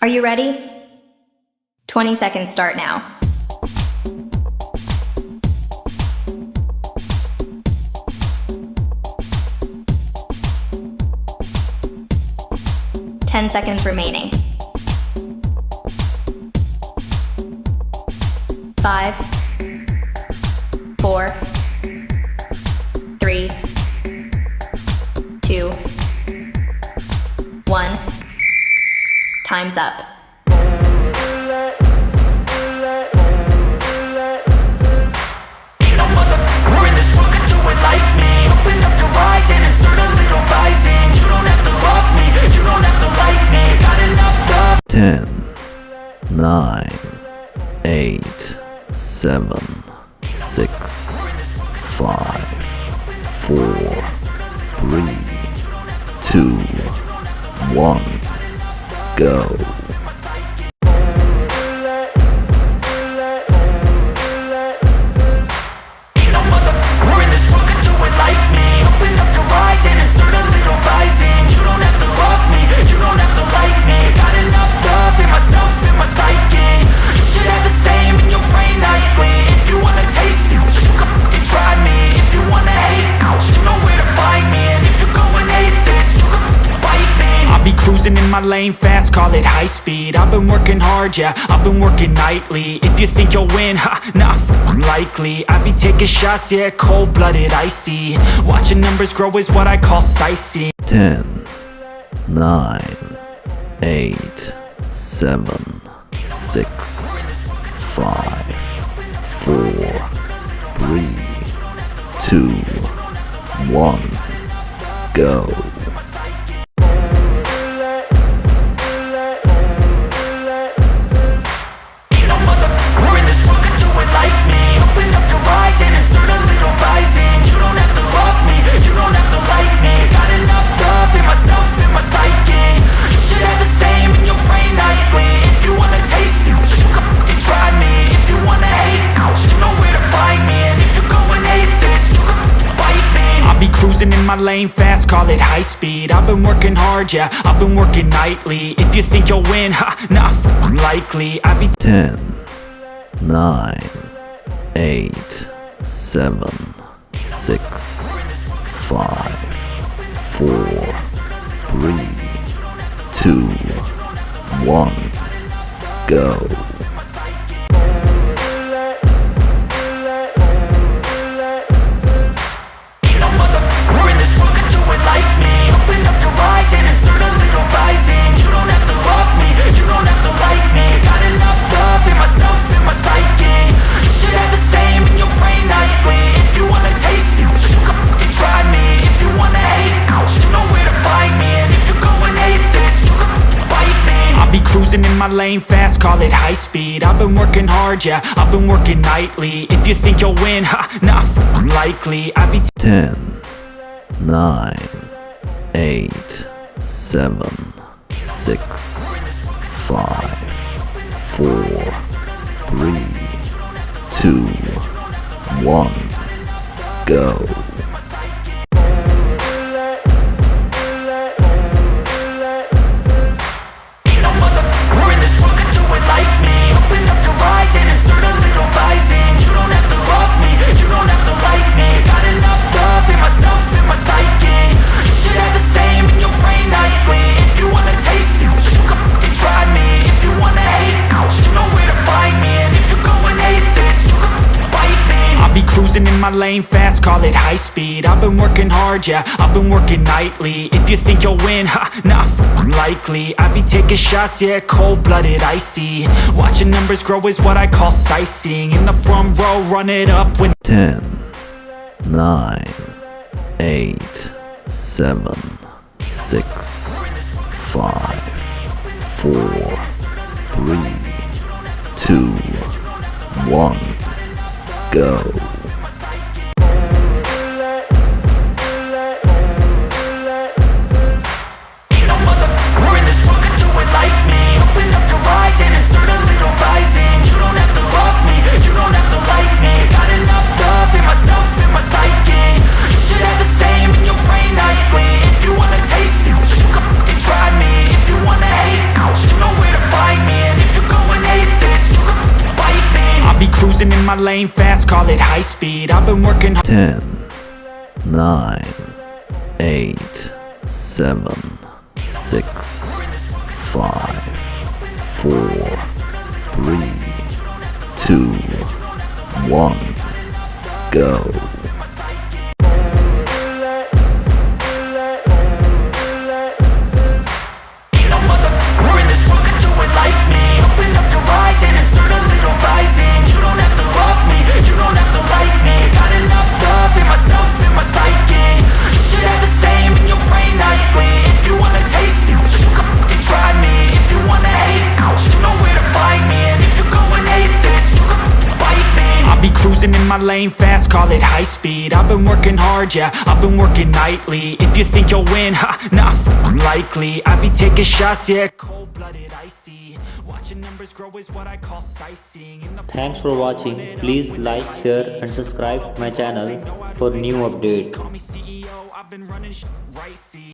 Are you ready? 20 seconds start now. Ten seconds remaining. 5, 4, 3, 2, 1. Time's up. Ain't no motherfucker in this world could do it like me. Open up your eyes and insert a little rising. You don't have to love me, you don't have to like me. Got enough love. 10, 9, 8, 7, 6, 5, 4, 3, 2, 1, go. Ain't no motherfucker in this world could do it like me. Open up your eyes and insert a little rising. You don't have to love me, you don't have to like me. Got enough love in myself, in my psyche. You should have the same in your brain nightly. If you wanna taste me, you can fucking try me. If you wanna hate, you know where to find me. And if you're going hate this, you can fucking bite me. I'll be cruising in my lane fast, call it high speed. I've been working hard, yeah, I've been working nightly. If you think you'll win, ha, not likely. I be taking shots, yeah, cold-blooded, icy. Watching numbers grow is what I call sightseeing. 10, 9, 8, 7, 6, 5, 4, 3, 2, 1, go. Ain't no motherfucker in this world could do it like me. Open up your eyes and insert a little rising. You don't have to love me, you don't have to like me. Got enough love in myself, in my psyche. You should have the same in your brain nightly. If you wanna taste me, you can fucking try me. If you wanna hate, you know where to find me. And if you're going hate this, you can fucking bite me. I'll be cruising in my lane fast, call it high speed. I've been working hard, yeah, I've been working nightly. If you think you'll win, ha, not likely. I be 10, 9, 8, 7, 6, 5, 4, 3, 2, 1, go. Ain't no motherfucker in this world could do it like me. Open up your eyes and insert a little rising. You don't have to love me, you don't have to like me. Got enough love in myself, in my psyche. You should have the same in your brain nightly. If you wanna taste me, you can fucking try me. If you wanna hate, you know where to find me. And if you're going hate this, you can fucking bite me. I'll be cruising in my lane fast, call it high speed. I've been working hard, yeah, I've been working nightly. If you think you'll win, ha, not likely. I be 10, 9, 8, 7, 6, 5, 4, 3, 2, 1, go. Ain't no motherfucker in this world could do it like me. Open up your eyes and insert a little rising. You don't have to love me, you don't have to like me. Got enough love in myself, in my psyche. You should have the same in your brain nightly. If you wanna taste me, you can fucking try me. If you wanna hate, you know where to find me. And if you're going hate this, you can fucking bite me. I'll be cruising in my lane fast, call it high speed. I've been working hard, yeah, I've been working nightly. If you think you'll win, ha, not likely. I be taking shots, yeah, cold-blooded, icy. Watching numbers grow is what I call sightseeing. In the front row, run it up with 10, 9, 8, 7, 6, 5, 4, 3, 2, 1, go. Ain't no motherfucker in this world could do it like me. Open up your eyes and insert a little rising. You don't have to love me, you don't have to like me. Got enough love in myself, in my psyche. You should have the same in your brain nightly. If you wanna taste me, you can fucking try me. If you wanna hate, you know where to find me. my lane fast, call it high speed. I've been working 10, 9, 8, 7, 6, 5, 4, 3, 2, 1, go. Cruising in my lane fast, call it high speed. I've been working hard, yeah, I've been working nightly. If you think you'll win, ha, not likely. I be taking shots, yeah, cold-blooded, icy. Watching numbers grow is what I call sightseeing. Thanks for watching. Please like, share and subscribe my channel for new updates.